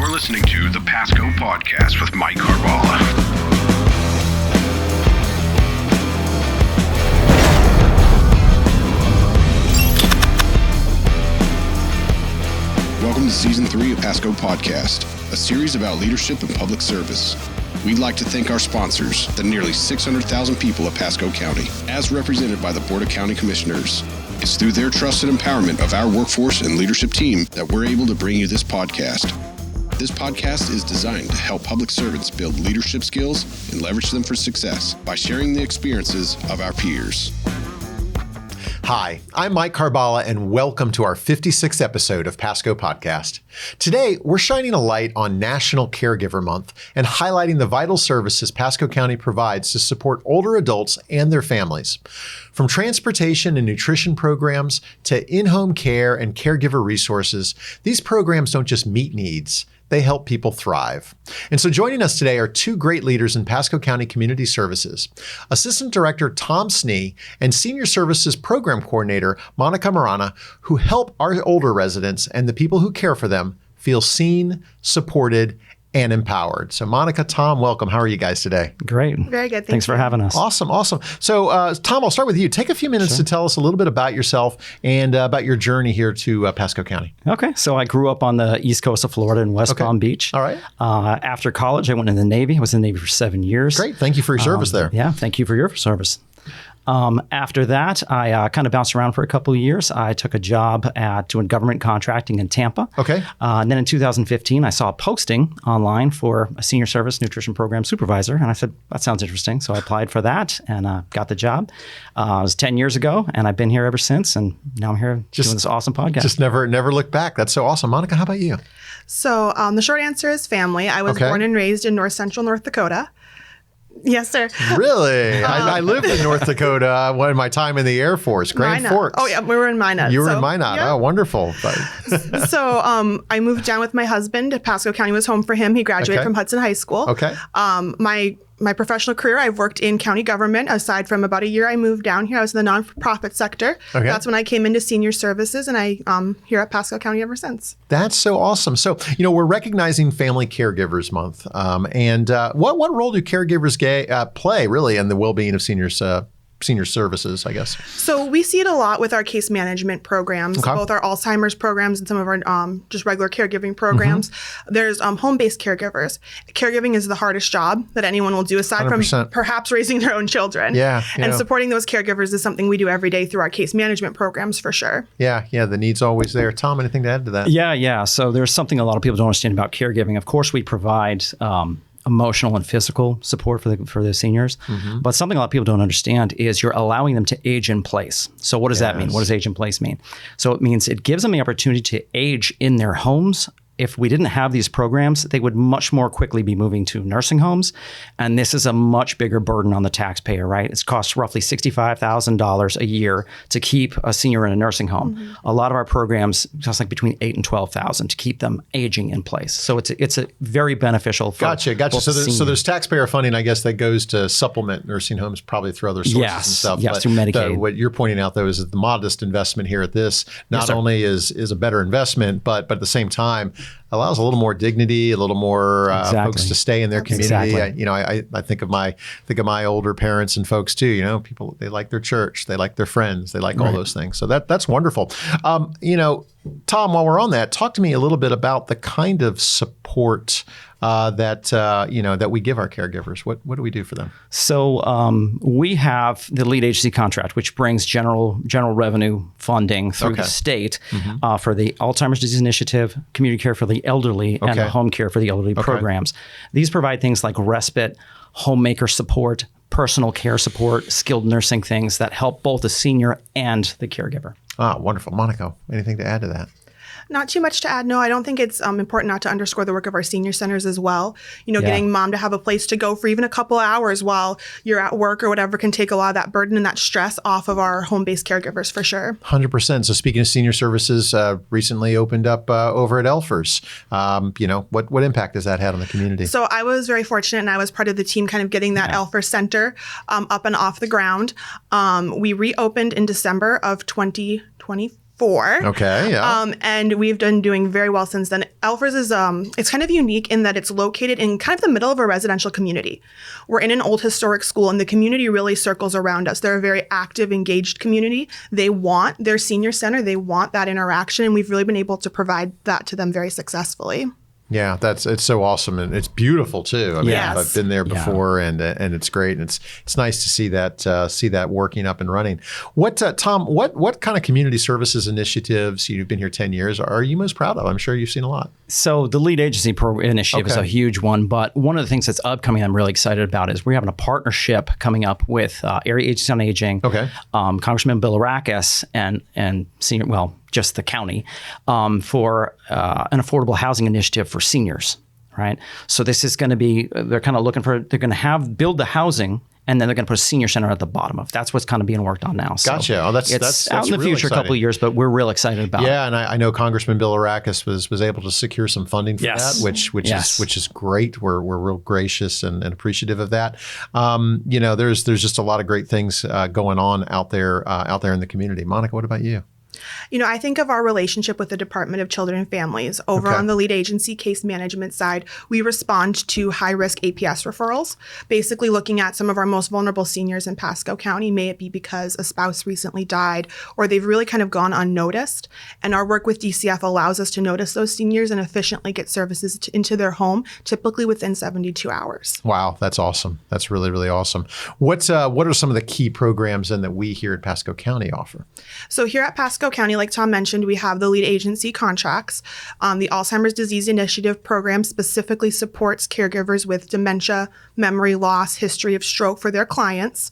You're listening to the Pasco Podcast with Mike Carballa. Welcome to Season 3 of Pasco Podcast, a series about leadership and public service. We'd like to thank our sponsors, the nearly 600,000 people of Pasco County, as represented by the Board of County Commissioners. It's through their trust and empowerment of our workforce and leadership team that we're able to bring you this podcast. This podcast is designed to help public servants build leadership skills and leverage them for success by sharing the experiences of our peers. Hi, I'm Mike Carballa, and welcome to our 56th episode of Pasco Podcast. Today, we're shining a light on National Caregiver Month and highlighting the vital services Pasco County provides to support older adults and their families. From transportation and nutrition programs to in-home care and caregiver resources, these programs don't just meet needs, they help people thrive. And so joining us today are two great leaders in Pasco County Community Services, Assistant Director Tom Snee and Senior Services Program Coordinator Monica Marana, who help our older residents and the people who care for them feel seen, supported, and empowered. So Monica, Tom, welcome. How are you guys today? Great. Very good. Thanks for having us. Awesome. So Tom, I'll start with you. Take a few minutes to tell us a little bit about yourself and about your journey here to Pasco County. Okay. So I grew up on the East Coast of Florida in West Palm Beach. All right. After college, I went in the Navy. I was in the Navy for 7 years. Great. Thank you for your service there. Yeah. Thank you for your service. After that, I kind of bounced around for a couple of years. I took a job doing government contracting in Tampa. Okay. And then in 2015, I saw a posting online for a senior service nutrition program supervisor. And I said, that sounds interesting. So I applied for that and got the job. It was 10 years ago, and I've been here ever since. And now I'm here doing this awesome podcast. Just never look back. That's so awesome. Monica, how about you? So the short answer is family. I was born and raised in North Central North Dakota. Yes, sir. Really? I lived in North Dakota in my time in the Air Force, Grand Minot. Forks. Oh, yeah, we were in Minot. You were in Minot. Yeah. Oh, wonderful. So I moved down with my husband. Pasco County was home for him. He graduated from Hudson High School. Okay. My professional career, I've worked in county government. Aside from about a year, I moved down here. I was in the nonprofit sector. Okay. That's when I came into senior services, and I'm here at Pasco County ever since. That's so awesome. So, we're recognizing Family Caregivers Month. And what role do caregivers play, really, in the well-being of senior services, I guess? So we see it a lot with our case management programs, both our Alzheimer's programs and some of our just regular caregiving programs. Mm-hmm. There's home-based caregivers. Caregiving is the hardest job that anyone will do, aside 100%. from perhaps raising their own children. Yeah. And supporting those caregivers is something we do every day through our case management programs, for sure. Yeah, the need's always there. Tom, anything to add to that? Yeah. So there's something a lot of people don't understand about caregiving. Of course, we provide emotional and physical support for the seniors. Mm-hmm. But something a lot of people don't understand is you're allowing them to age in place. So what does that mean? What does age in place mean? So it means it gives them the opportunity to age in their homes. If we didn't have these programs, they would much more quickly be moving to nursing homes. And this is a much bigger burden on the taxpayer, right? It costs roughly $65,000 a year to keep a senior in a nursing home. Mm-hmm. A lot of our programs cost like between $8,000 and $12,000 to keep them aging in place. So it's a very beneficial for Gotcha. So there's taxpayer funding, I guess, that goes to supplement nursing homes, probably through other sources and stuff. Yes, through Medicaid. What you're pointing out, though, is that the modest investment here at this not only is a better investment, but at the same time, allows a little more dignity, a little more folks to stay in their community. Exactly. I think of my older parents and folks too. People, they like their church, they like their friends, they like all those things. So that's wonderful. Tom, while we're on that, talk to me a little bit about the kind of support that we give our caregivers. What do we do for them? So we have the lead agency contract, which brings general revenue funding through the state for the Alzheimer's Disease Initiative, community care for the elderly, and the home care for the elderly programs. These provide things like respite, homemaker support, personal care support, skilled nursing things that help both the senior and the caregiver. Ah, wonderful. Monica, anything to add to that? Not too much to add. No, I don't think it's important not to underscore the work of our senior centers as well. Getting mom to have a place to go for even a couple of hours while you're at work or whatever can take a lot of that burden and that stress off of our home-based caregivers, for sure. 100%. So speaking of senior services, recently opened up over at Elfers. What impact has that had on the community? So I was very fortunate, and I was part of the team kind of getting that Elfers Center up and off the ground. We reopened in December of 2020. Okay, yeah. And we've been doing very well since then. Alfers is it's kind of unique in that it's located in kind of the middle of a residential community. We're in an old historic school, and the community really circles around us. They're a very active, engaged community. They want their senior center. They want that interaction, and we've really been able to provide that to them very successfully. Yeah, it's so awesome, and it's beautiful too. I mean, Yes. I've been there before, and it's great, and it's nice to see that working up and running. What Tom? What kind of community services initiatives, you've been here 10 years, are you most proud of? I'm sure you've seen a lot. So the lead agency initiative is a huge one, but one of the things that's upcoming I'm really excited about is we're having a partnership coming up with Area Agency on Aging, Congressman Bill Arakis, and senior, just the county, for an affordable housing initiative for seniors, right? So this is going to be, they're kind of looking for, they're going to build the housing, and then they're going to put a senior center at the bottom of. That's what's kind of being worked on now. So gotcha. Oh, that's out in the really future, a couple of years, but we're real excited about it. Yeah, and I know Congressman Bill Arakis was able to secure some funding for that, which is great. We're real gracious and appreciative of that. There's just a lot of great things going on out there in the community. Monica, what about you? I think of our relationship with the Department of Children and Families. Over on the lead agency case management side, we respond to high-risk APS referrals, basically looking at some of our most vulnerable seniors in Pasco County. May it be because a spouse recently died or they've really kind of gone unnoticed. And our work with DCF allows us to notice those seniors and efficiently get services into their home, typically within 72 hours. Wow, that's awesome. That's really, really awesome. What are some of the key programs then that we here at Pasco County offer? So here at Pasco County, like Tom mentioned, we have the lead agency contracts. The Alzheimer's Disease Initiative program specifically supports caregivers with dementia, memory loss, history of stroke for their clients.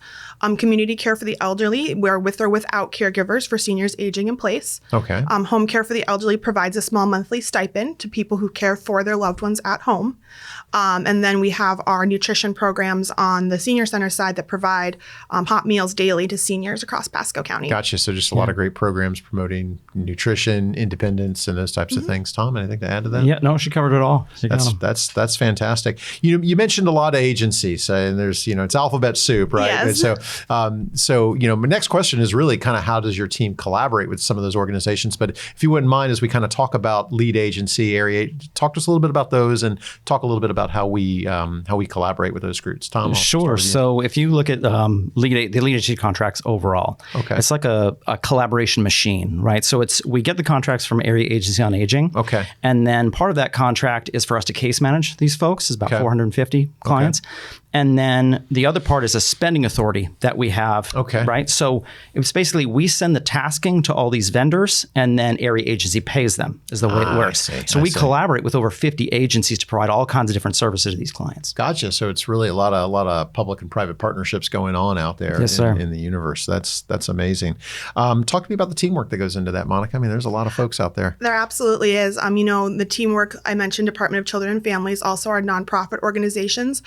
Community care for the elderly, where with or without caregivers for seniors aging in place. Okay. Home care for the elderly provides a small monthly stipend to people who care for their loved ones at home. And then we have our nutrition programs on the senior center side that provide hot meals daily to seniors across Pasco County. Gotcha. So just a lot of great programs promoting nutrition, independence, and those types of things. Tom, anything to add to that? Yeah, no, she covered it all. That's fantastic. You mentioned a lot of agencies, and there's it's alphabet soup, right? Yes. And so my next question is really kind of how does your team collaborate with some of those organizations? But if you wouldn't mind, as we kind of talk about lead agency area, talk to us a little bit about those and talk a little bit about how we collaborate with those groups. Tom, sure. So if you look at the lead agency contracts overall, it's like a collaboration machine, right? So we get the contracts from Area Agency on Aging. Okay. And then part of that contract is for us to case manage these folks. It's about 450 clients. And then the other part is a spending authority that we have, right? So it's basically we send the tasking to all these vendors, and then Area Agency pays them is the way it works. So we collaborate with over 50 agencies to provide all kinds of different services to these clients. Gotcha. So it's really a lot of public and private partnerships going on out there in the universe. That's amazing. Talk to me about the teamwork that goes into that, Monica. I mean, there's a lot of folks out there. There absolutely is. The teamwork, I mentioned Department of Children and Families, also our nonprofit organizations,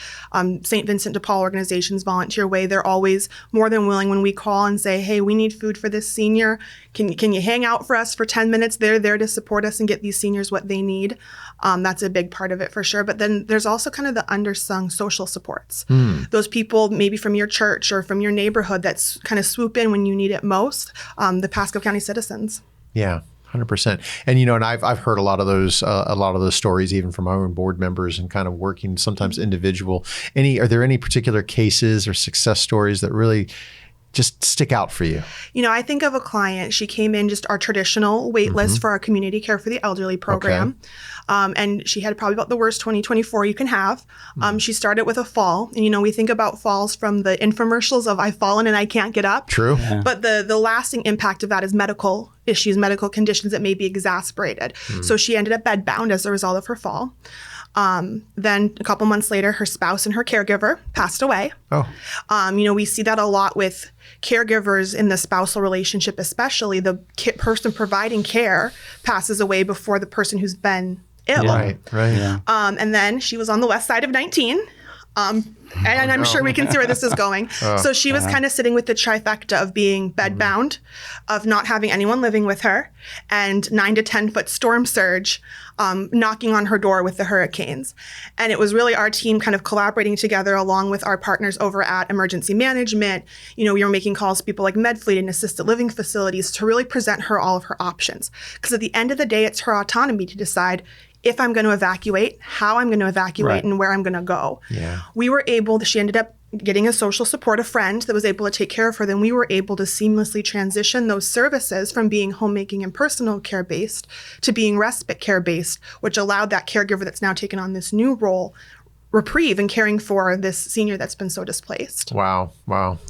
St. Vincent de Paul organizations, Volunteer Way. They're always more than willing when we call and say, hey, we need food for this senior. Can you hang out for us for 10 minutes? They're there to support us and get these seniors what they need. That's a big part of it for sure. But then there's also kind of the undersung social supports. Those people maybe from your church or from your neighborhood that's kind of swoop in when you need it most, the Pasco County citizens. Yeah. 100%. And and I've heard a lot of those stories even from our own board members and kind of working sometimes individual. Are there any particular cases or success stories that really just stick out for you? I think of a client. She came in just our traditional wait list for our community care for the elderly program. And she had probably about the worst 2024 you can have. She started with a fall. And, we think about falls from the infomercials of I've fallen and I can't get up. True. Yeah. But the lasting impact of that is medical issues, medical conditions that may be exacerbated. So she ended up bedbound as a result of her fall. Then a couple months later, her spouse and her caregiver passed away. We see that a lot with caregivers in the spousal relationship, especially the person providing care passes away before the person who's been ill. Right. Yeah. And then she was on the west side of 19. And I'm sure we can see where this is going. So she was kind of sitting with the trifecta of being bedbound, of not having anyone living with her, and 9 to 10 foot storm surge knocking on her door with the hurricanes. And it was really our team kind of collaborating together along with our partners over at emergency management. We were making calls to people like MedFleet and assisted living facilities to really present her all of her options. Because at the end of the day, it's her autonomy to decide if I'm going to evacuate, how I'm going to evacuate, and where I'm going to go. Yeah. She ended up getting a social support, a friend that was able to take care of her. Then we were able to seamlessly transition those services from being homemaking and personal care based to being respite care based, which allowed that caregiver that's now taken on this new role reprieve in caring for this senior that's been so displaced. Wow.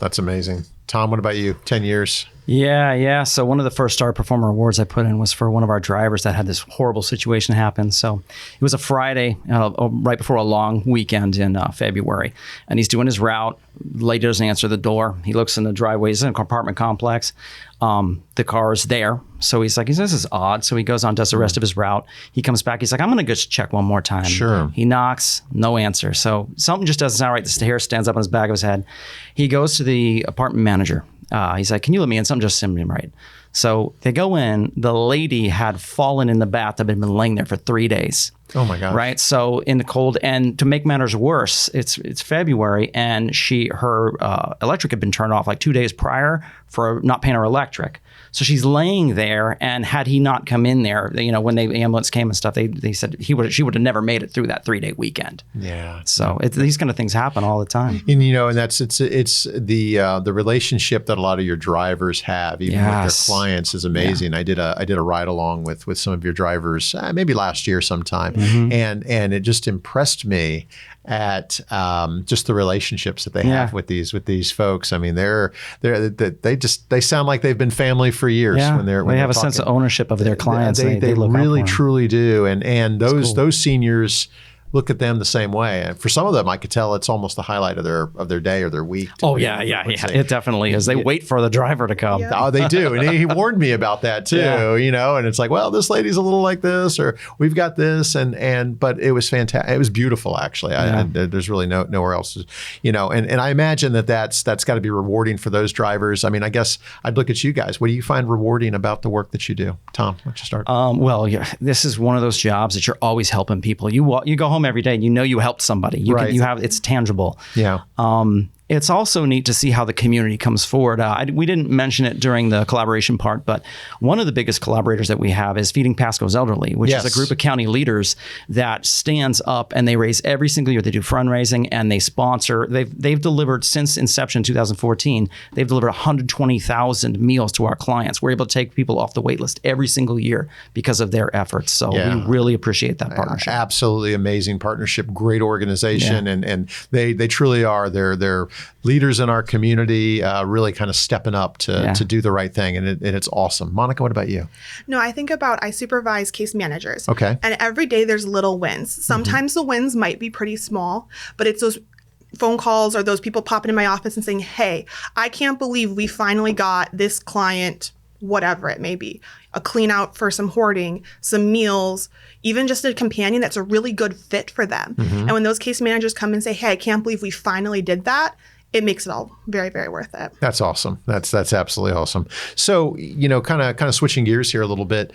That's amazing. Tom, what about you? 10 years? Yeah. So one of the first Star Performer Awards I put in was for one of our drivers that had this horrible situation happen. So it was a Friday, right before a long weekend in February. And he's doing his route. Lady doesn't answer the door. He looks in the driveway. He's in an apartment complex. The car is there. So he's like, this is odd. So he goes on, does the rest of his route. He comes back. He's like, I'm going to just check one more time. Sure. He knocks, no answer. So something just doesn't sound right. The hair stands up on his back of his head. He goes to the apartment manager. He's like, can you let me in? Something just seemed right. So they go in. The lady had fallen in the bathtub and been laying there for 3 days. Oh my gosh. Right. So in the cold, and to make matters worse, it's February, and her electric had been turned off like 2 days prior for not paying her electric. So she's laying there, and had he not come in there, when the ambulance came and stuff, they said she would have never made it through that 3-day weekend. Yeah. So these kind of things happen all the time. And and it's the relationship that a lot of your drivers have, even with their clients, is amazing. Yeah. I did a ride along with some of your drivers, maybe last year sometime, and it just impressed me at just the relationships that they have with these folks. I mean, they sound like they've been family for years when they're have a sense of ownership of their clients. They really truly do, and those seniors look at them the same way. And for some of them, I could tell it's almost the highlight of their day or their week. Oh yeah. It definitely is. They wait for the driver to come. Yeah. Oh, they do. And he warned me about that too, and it's like, well, this lady's a little like this, or we've got this. But it was fantastic. It was beautiful, actually. There's really nowhere else, and I imagine that's got to be rewarding for those drivers. I mean, I guess I'd look at you guys. What do you find rewarding about the work that you do? Tom, why don't you start? This is one of those jobs that you're always helping people. You go home every day and you helped somebody. It's tangible. Yeah. It's also neat to see how the community comes forward. We didn't mention it during the collaboration part, but one of the biggest collaborators that we have is Feeding Pasco's Elderly, which is a group of county leaders that stands up and they raise every single year. They do fundraising and they sponsor. They've delivered, since inception in 2014, they've delivered 120,000 meals to our clients. We're able to take people off the wait list every single year because of their efforts. So we really appreciate that partnership. Absolutely amazing partnership, great organization, and they truly are. They're leaders in our community, really kind of stepping up to do the right thing. And it's awesome. Monica, what about you? No, I supervise case managers. Okay. And every day there's little wins. Sometimes the wins might be pretty small, but it's those phone calls or those people popping in my office and saying, hey, I can't believe we finally got this client, whatever it may be, a clean out for some hoarding, some meals, even just a companion that's a really good fit for them. And when those case managers come and say, hey, I can't believe we finally did that, it makes it all very, very worth it. That's awesome. That's absolutely awesome. So, kind of switching gears here a little bit.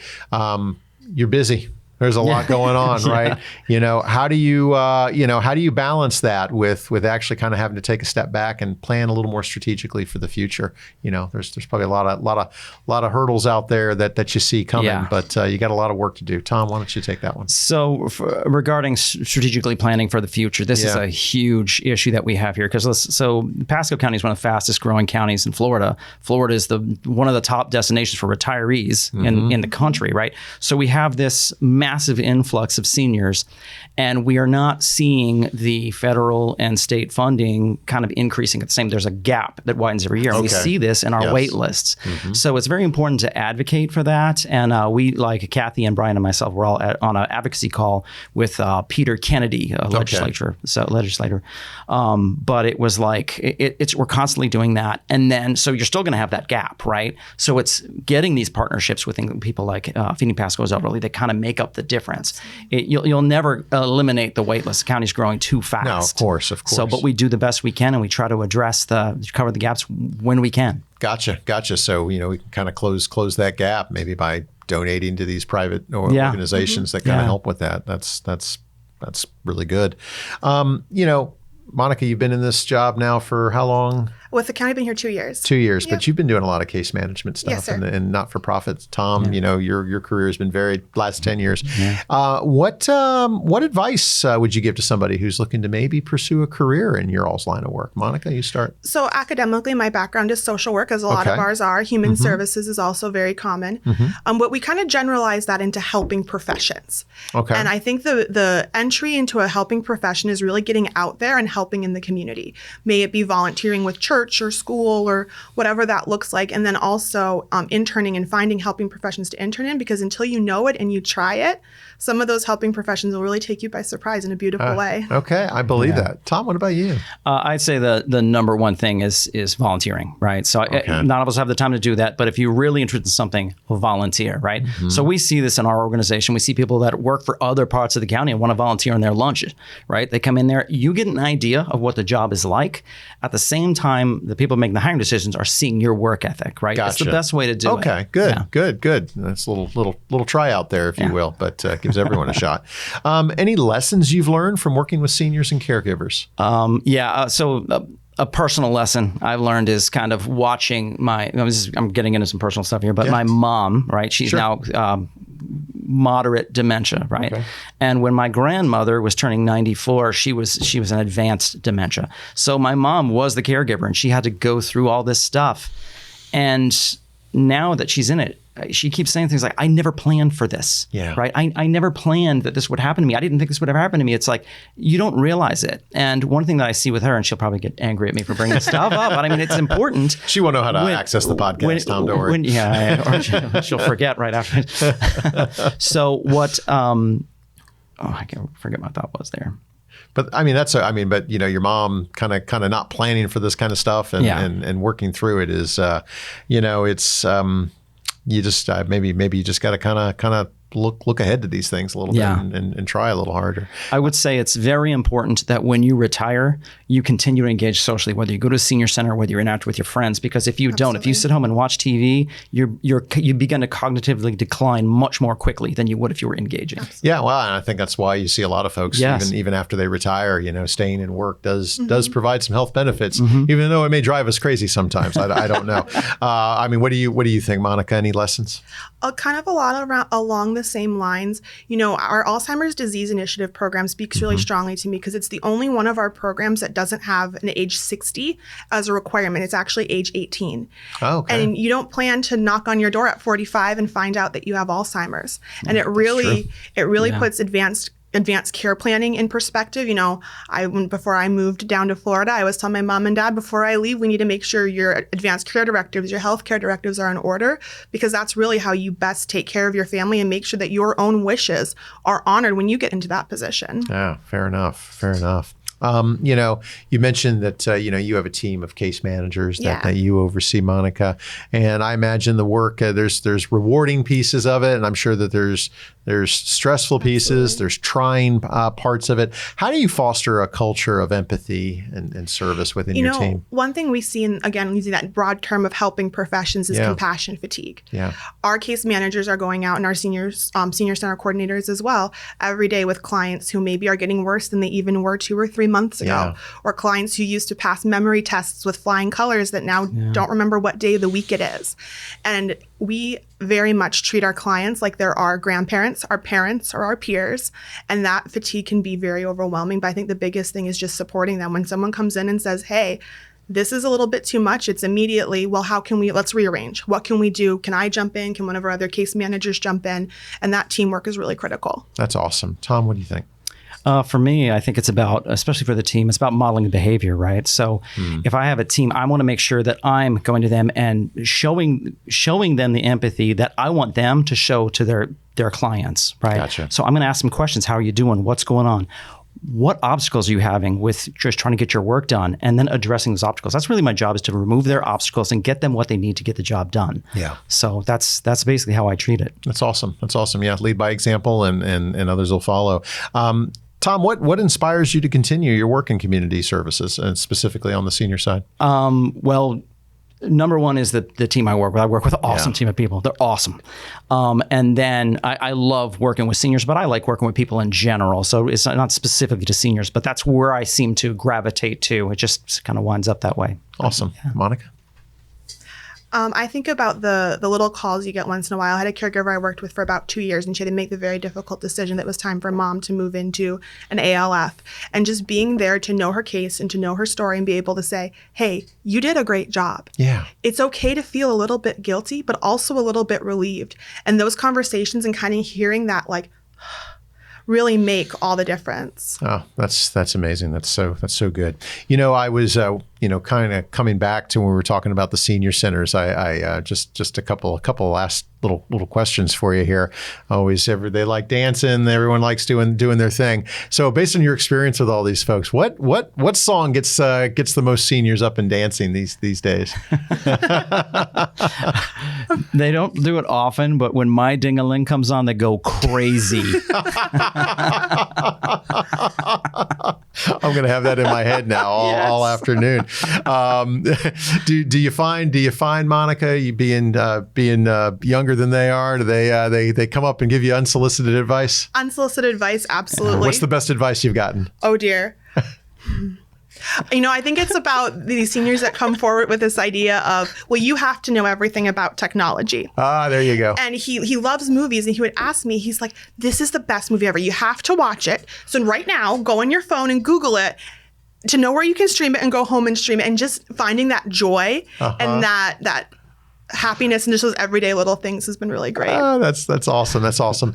You're busy. There's a lot going on, right? How do you balance that with actually kind of having to take a step back and plan a little more strategically for the future? There's probably a lot of hurdles out there that you see coming, but you got a lot of work to do. Tom, why don't you take that one? So regarding strategically planning for the future, this is a huge issue that we have here so Pasco County is one of the fastest growing counties in Florida. Florida is one of the top destinations for retirees in the country, right? So we have this massive influx of seniors, and we are not seeing the federal and state funding kind of increasing at the same. There's a gap that widens every year. Okay. We see this in our wait lists. So it's very important to advocate for that. And we, like Kathy and Brian and myself, we're all on an advocacy call with Peter Kennedy, a legislator. But it was like, we're constantly doing that. And then, so you're still going to have that gap, right? So it's getting these partnerships with people like Feeding Pasco's Elderly that kind of make up the difference. You'll never eliminate the wait list. The county's growing too fast. No, of course. So, but we do the best we can, and we try to cover the gaps when we can. Gotcha. So, we can kind of close that gap maybe by donating to these private organizations that kind of help with that. That's really good. Monica, you've been in this job now for how long? With the county, I've been here 2 years. 2 years, but you've been doing a lot of case management stuff. Yes, sir. and not-for-profits. Tom, your career has been varied last 10 years. Yeah. What advice would you give to somebody who's looking to maybe pursue a career in your all's line of work? Monica, you start. So academically, my background is social work, as a lot of ours are. Human services is also very common. But we kind of generalize that into helping professions. Okay. And I think the entry into a helping profession is really getting out there and helping in the community. May it be volunteering with church or school or whatever that looks like. And then also interning and finding helping professions to intern in, because until you know it and you try it, some of those helping professions will really take you by surprise in a beautiful way. Okay, I believe that. Tom, what about you? I'd say the number one thing is volunteering, right? So none of us have the time to do that, but if you're really interested in something, volunteer, right? So we see this in our organization. We see people that work for other parts of the county and want to volunteer on their lunch, right? They come in there, you get an idea of what the job is like. At the same time, the people making the hiring decisions are seeing your work ethic, right? That's the best way to do it. Okay, good. That's a little tryout there, if you will, but gives everyone a shot. Any lessons you've learned from working with seniors and caregivers? So a personal lesson I've learned is kind of watching I'm getting into some personal stuff here, but my mom, right? She's now moderate dementia, right? Okay. And when my grandmother was turning 94, she was an advanced dementia. So my mom was the caregiver, and she had to go through all this stuff. And now that she's in it, she keeps saying things like, I never planned for this, right? I never planned that this would happen to me. I didn't think this would ever happen to me. It's like, you don't realize it. And one thing that I see with her, and she'll probably get angry at me for bringing stuff up, but I mean, it's important. She won't know how to access the podcast, Tom, don't worry. Or she'll forget right after. So what, I can't forget what my thought was there. But I mean, but your mom kind of not planning for this kind of stuff and working through it is, it's, you just maybe you just got to kind of look ahead to these things a little bit and try a little harder. I would say it's very important that when you retire, you continue to engage socially, whether you go to a senior center, whether you're interact with your friends, because if you don't, if you sit home and watch TV, you begin to cognitively decline much more quickly than you would if you were engaging. Absolutely. Yeah, well, and I think that's why you see a lot of folks, even after they retire, staying in work does provide some health benefits, even though it may drive us crazy sometimes. I don't know. What do you think, Monica? Any lessons? Kind of a lot along the same lines. Our Alzheimer's Disease Initiative program speaks really strongly to me, because it's the only one of our programs that doesn't have an age 60 as a requirement. It's actually age 18. Oh, okay. And you don't plan to knock on your door at 45 and find out that you have Alzheimer's. And it really puts advanced care planning in perspective. Before I moved down to Florida, I was telling my mom and dad, before I leave, we need to make sure your advanced care directives, your health care directives are in order, because that's really how you best take care of your family and make sure that your own wishes are honored when you get into that position. Yeah, fair enough. You mentioned that, you have a team of case managers that you oversee, Monica. And I imagine the work, there's rewarding pieces of it. And I'm sure that there's stressful pieces, there's trying parts of it. How do you foster a culture of empathy and service within your team? One thing we see, again, using that broad term of helping professions, is compassion fatigue. Yeah. Our case managers are going out, and our senior center coordinators as well, every day with clients who maybe are getting worse than they even were 2 or 3 months ago, or clients who used to pass memory tests with flying colors that now don't remember what day of the week it is. And we very much treat our clients like they're our grandparents, our parents, or our peers. And that fatigue can be very overwhelming. But I think the biggest thing is just supporting them. When someone comes in and says, hey, this is a little bit too much, it's immediately, well, let's rearrange. What can we do? Can I jump in? Can one of our other case managers jump in? And that teamwork is really critical. That's awesome. Tom, what do you think? For me, I think it's about, especially for the team, it's about modeling the behavior, right? So if I have a team, I want to make sure that I'm going to them and showing them the empathy that I want them to show to their clients, right? Gotcha. So I'm going to ask them questions. How are you doing? What's going on? what obstacles are you having with just trying to get your work done, and then addressing those obstacles. That's really my job, is to remove their obstacles and get them what they need to get the job done. Yeah. So that's basically how I treat it. That's awesome. That's awesome. Yeah. Lead by example, and others will follow. Tom, what inspires you to continue your work in community services, and specifically on the senior side? Well, number one is the team I work with. I work with an awesome team of people. They're awesome. And then I love working with seniors, but I like working with people in general. So it's not specifically to seniors, but that's where I seem to gravitate to. It just kind of winds up that way. Awesome. Yeah. Monica? I think about the little calls you get once in a while. I had a caregiver I worked with for about 2 years, and she had to make the very difficult decision that it was time for mom to move into an ALF. And just being there to know her case and to know her story and be able to say, hey, you did a great job. Yeah. It's okay to feel a little bit guilty, but also a little bit relieved. And those conversations and kind of hearing that, like, really make all the difference. Oh, that's amazing. That's so good. I was kind of coming back to when we were talking about the senior centers. I just a couple last little questions for you here. They like dancing. Everyone likes doing their thing. So based on your experience with all these folks, what song gets the most seniors up and dancing these days? They don't do it often, but when My Ding-a-Ling comes on, they go crazy. I'm going to have that in my head now all afternoon. Do you find Monica, you being younger than they are? Do they come up and give you unsolicited advice? Unsolicited advice, absolutely. What's the best advice you've gotten? Oh dear. I think it's about these seniors that come forward with this idea of, well, you have to know everything about technology. Ah, there you go. And he loves movies, and he would ask me, he's like, this is the best movie ever. You have to watch it. So right now, go on your phone and Google it to know where you can stream it and go home and stream it, and just finding that joy and that happiness and just those everyday little things has been really great. That's awesome. That's awesome.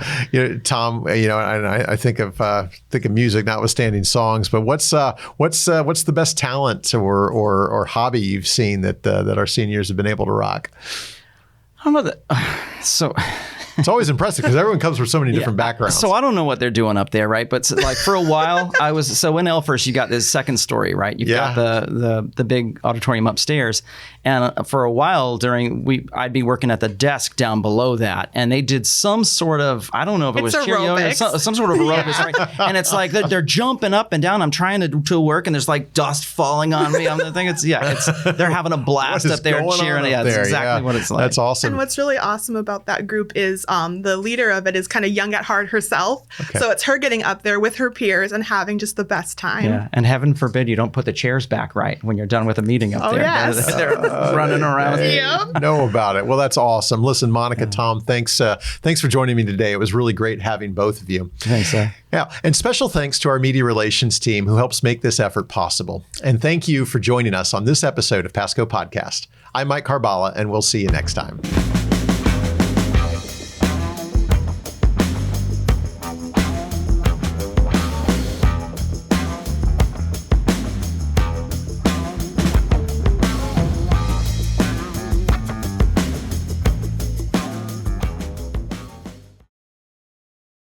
Tom, and I think of music, notwithstanding songs, but what's the best talent or hobby you've seen that our seniors have been able to rock? I don't know that. So it's always impressive because everyone comes from so many different backgrounds. So I don't know what they're doing up there, right? But like for a while, in Elfers, you got this second story, right? You've got the big auditorium upstairs, and for a while I'd be working at the desk down below that, and they did some sort of, I don't know if it was cheer yoga, some sort of aerobics, right? And it's like they're jumping up and down. I'm trying to work, and there's like dust falling on me. I'm thinking they're having a blast up there cheering. Yeah, that's exactly what it's like. That's awesome. And what's really awesome about that group is the leader of it is kind of young at heart herself. Okay. So it's her getting up there with her peers and having just the best time. Yeah, and heaven forbid you don't put the chairs back right when you're done with a meeting up there. Yes. They're running around. Know about it. Well, that's awesome. Listen, Monica, Tom, thanks for joining me today. It was really great having both of you. Thanks, sir. Yeah, and special thanks to our media relations team who helps make this effort possible. And thank you for joining us on this episode of Pasco Podcast. I'm Mike Carballa, and we'll see you next time.